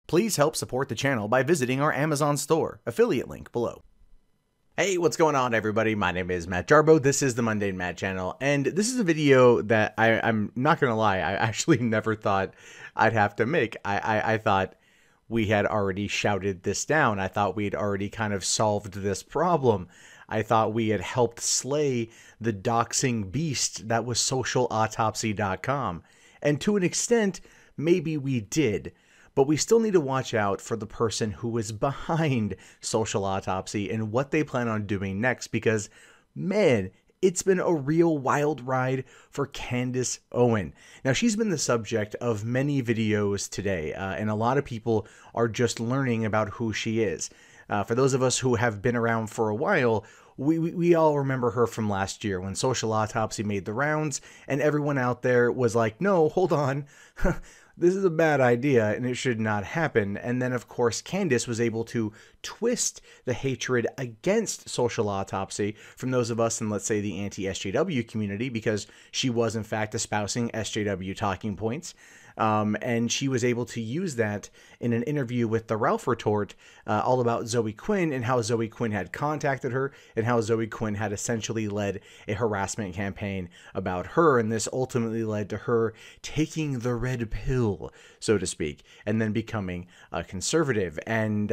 Please help support the channel by visiting our Amazon store, affiliate link below. Hey, what's going on everybody? My name is Matt Jarbo, this is the Mundane Matt channel, and this is a video that I'm not gonna lie, I actually never thought I'd have to make. I thought we had already shouted this down. I thought we had already kind of solved this problem. I thought we had helped slay the doxing beast that was socialautopsy.com. And to an extent, maybe we did. But we still need to watch out for the person who is behind Social Autopsy and what they plan on doing next, because, man, it's been a real wild ride for Candace Owens. Now, she's been the subject of many videos today, and a lot of people are just learning about who she is. For those of us who have been around for a while, we all remember her from last year when Social Autopsy made the rounds, and everyone out there was like, no, hold on. This is a bad idea and it should not happen. And then, of course, Candace was able to twist the hatred against Social Autopsy from those of us in, let's say, the anti-SJW community, because she was, in fact, espousing SJW talking points. And she was able to use that in an interview with the Ralph Retort, all about Zoe Quinn and how Zoe Quinn had contacted her and how Zoe Quinn had essentially led a harassment campaign about her. And this ultimately led to her taking the red pill, so to speak, and then becoming a conservative. And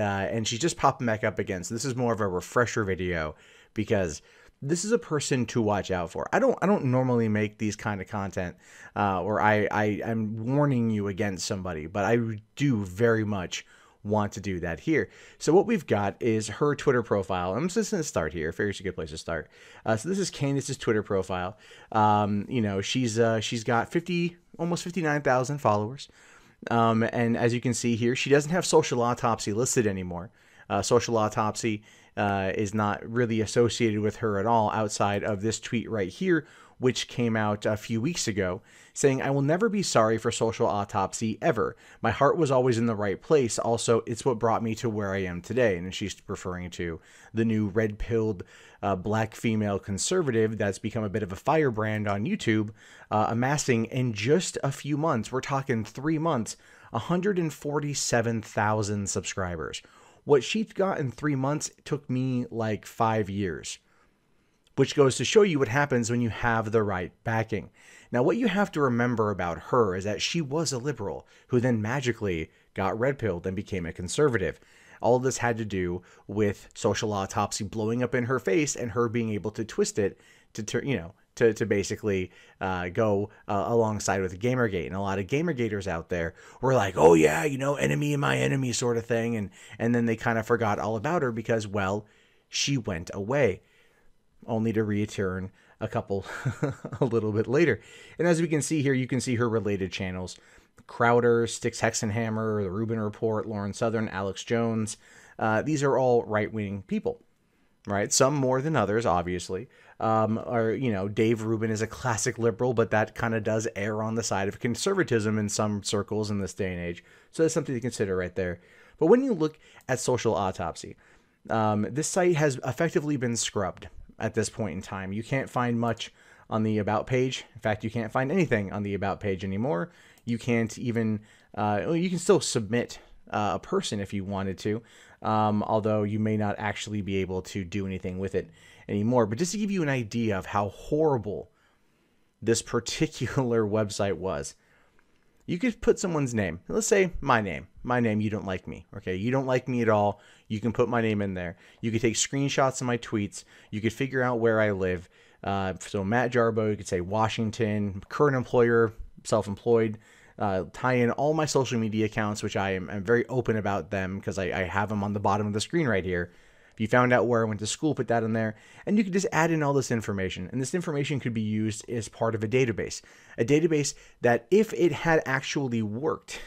she's just popping back up again. So this is more of a refresher video, because this is a person to watch out for. I don't normally make these kind of content where I'm warning you against somebody, but I do very much want to do that here. So what we've got is her Twitter profile. I'm just going to start here. I figure it's a good place to start. So this is Candace's Twitter profile. You know, she's got almost 59,000 followers. And as you can see here, she doesn't have Social Autopsy listed anymore. Social Autopsy is not really associated with her at all outside of this tweet right here, which came out a few weeks ago, saying, "I will never be sorry for Social Autopsy ever. My heart was always in the right place. Also, it's what brought me to where I am today." And she's referring to the new red-pilled black female conservative that's become a bit of a firebrand on YouTube, amassing in just a few months, we're talking 3 months, 147,000 subscribers. What she's got in 3 months took me like 5 years, which goes to show you what happens when you have the right backing. Now, what you have to remember about her is that she was a liberal who then magically got red-pilled and became a conservative. All of this had to do with Social Autopsy blowing up in her face and her being able to twist it to basically go alongside with Gamergate. And a lot of Gamergaters out there were like, oh yeah, you know, enemy of my enemy sort of thing. And then they kind of forgot all about her because, well, she went away, only to return a little bit later. And as we can see here, you can see her related channels: Crowder, Styx Hexenhammer, The Rubin Report, Lauren Southern, Alex Jones. These are all right-wing people, right? Some more than others, obviously. You know, Dave Rubin is a classic liberal, but that kind of does err on the side of conservatism in some circles in this day and age. So that's something to consider right there. But when you look at Social Autopsy, this site has effectively been scrubbed at this point in time. You can't find much on the About page. In fact, you can't find anything on the About page anymore. You can't even, you can still submit a person if you wanted to, although you may not actually be able to do anything with it anymore. But just to give you an idea of how horrible this particular website was, you could put someone's name. Let's say my name. My name, you don't like me. Okay, you don't like me at all. You can put my name in there. You could take screenshots of my tweets. You could figure out where I live. So Matt Jarbo, you could say Washington, current employer, self-employed. Tie in all my social media accounts, which I'm very open about them because I have them on the bottom of the screen right here. If you found out where I went to school, put that in there, and you could just add in all this information. And this information could be used as part of a database that, if it had actually worked,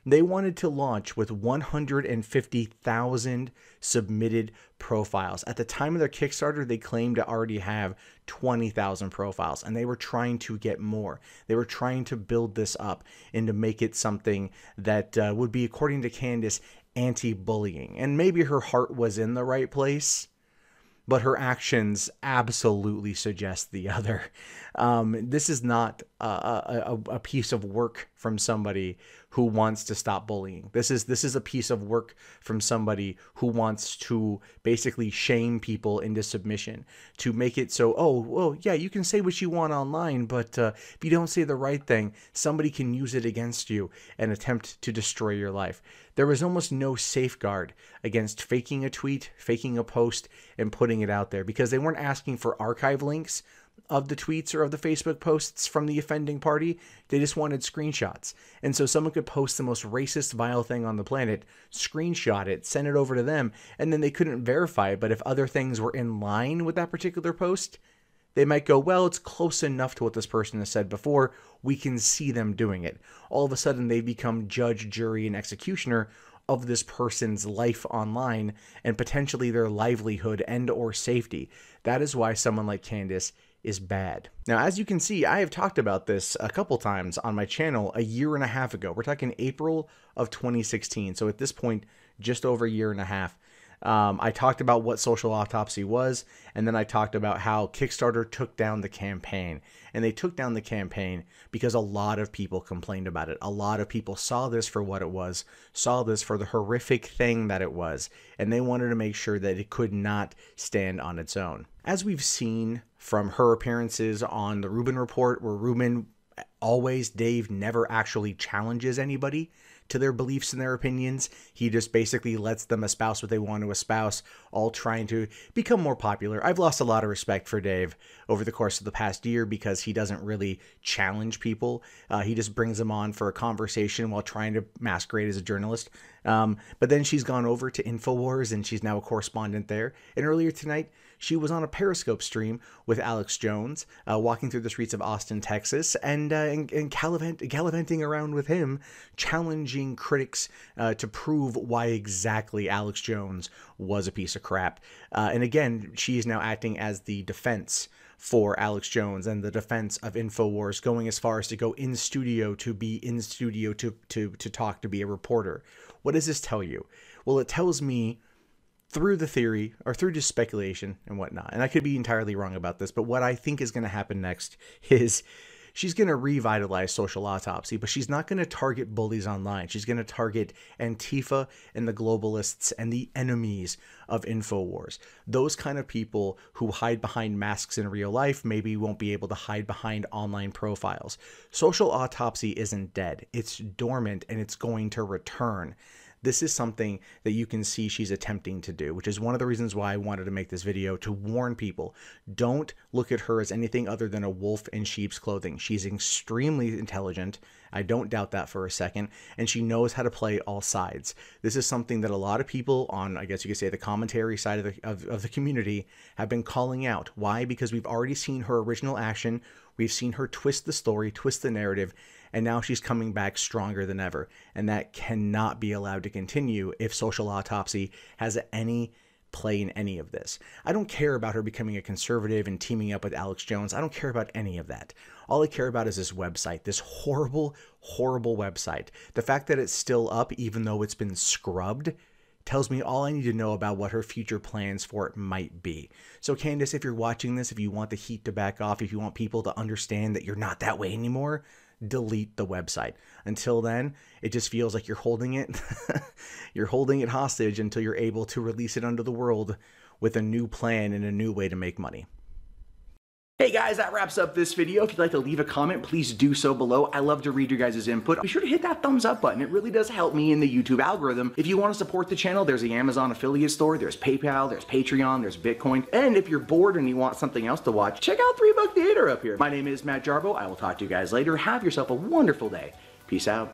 they wanted to launch with 150,000 submitted profiles. At the time of their Kickstarter, they claimed to already have 20,000 profiles, and they were trying to get more. They were trying to build this up and to make it something that would be, according to Candace, anti-bullying. And maybe her heart was in the right place, but her actions absolutely suggest the other. This is not a piece of work from somebody who wants to stop bullying. This is a piece of work from somebody who wants to basically shame people into submission, to make it so, oh, well, yeah, you can say what you want online, but if you don't say the right thing, somebody can use it against you and attempt to destroy your life. There was almost no safeguard against faking a tweet, faking a post, and putting it out there, because they weren't asking for archive links of the tweets or of the Facebook posts from the offending party. They just wanted screenshots. And so someone could post the most racist, vile thing on the planet, screenshot it, send it over to them, and then they couldn't verify it. But if other things were in line with that particular post, they might go, well, it's close enough to what this person has said before. We can see them doing it. All of a sudden, they become judge, jury, and executioner of this person's life online and potentially their livelihood and or safety. That is why someone like Candace is bad. Now, as you can see, I have talked about this a couple times on my channel a year and a half ago. We're talking April of 2016. So at this point, just over a year and a half. I talked about what social autopsy was, and then I talked about how Kickstarter took down the campaign. And they took down the campaign because a lot of people complained about it. A lot of people saw this for what it was, saw this for the horrific thing that it was, and they wanted to make sure that it could not stand on its own. As we've seen from her appearances on the Rubin Report, where Rubin always, Dave never actually challenges anybody to their beliefs and their opinions. He just basically lets them espouse what they want to espouse, all trying to become more popular. I've lost a lot of respect for Dave over the course of the past year because he doesn't really challenge people. He just brings them on for a conversation while trying to masquerade as a journalist. But then she's gone over to InfoWars and she's now a correspondent there. And earlier tonight, she was on a Periscope stream with Alex Jones, walking through the streets of Austin, Texas, and gallivanting around with him, challenging critics to prove why exactly Alex Jones was a piece of crap. And again, she is now acting as the defense for Alex Jones and the defense of InfoWars, going as far as to go in studio to be in studio to talk, to be a reporter. What does this tell you? Well, it tells me, through the theory, or through just speculation and whatnot, and I could be entirely wrong about this, but what I think is going to happen next is she's going to revitalize social autopsy, but she's not going to target bullies online. She's going to target Antifa and the globalists and the enemies of InfoWars. Those kind of people who hide behind masks in real life maybe won't be able to hide behind online profiles. Social autopsy isn't dead. It's dormant and it's going to return. This is something that you can see she's attempting to do, which is one of the reasons why I wanted to make this video, to warn people. Don't look at her as anything other than a wolf in sheep's clothing. She's extremely intelligent. I don't doubt that for a second. And she knows how to play all sides. This is something that a lot of people on, I guess you could say, the commentary side of the community have been calling out. Why? Because we've already seen her original action. We've seen her twist the story, twist the narrative, and now she's coming back stronger than ever. And that cannot be allowed to continue if social autopsy has any play in any of this. I don't care about her becoming a conservative and teaming up with Alex Jones. I don't care about any of that. All I care about is this website, this horrible, horrible website. The fact that it's still up, even though it's been scrubbed, tells me all I need to know about what her future plans for it might be. So Candace, if you're watching this, if you want the heat to back off, if you want people to understand that you're not that way anymore, delete the website. Until then, it just feels like you're holding it you're holding it hostage until you're able to release it onto the world with a new plan and a new way to make money. Hey guys, that wraps up this video. If you'd like to leave a comment, please do so below. I love to read your guys' input. Be sure to hit that thumbs up button. It really does help me in the YouTube algorithm. If you want to support the channel, there's the Amazon affiliate store, there's PayPal, there's Patreon, there's Bitcoin. And if you're bored and you want something else to watch, check out 3 Buck Theater up here. My name is Matt Jarbo. I will talk to you guys later. Have yourself a wonderful day. Peace out.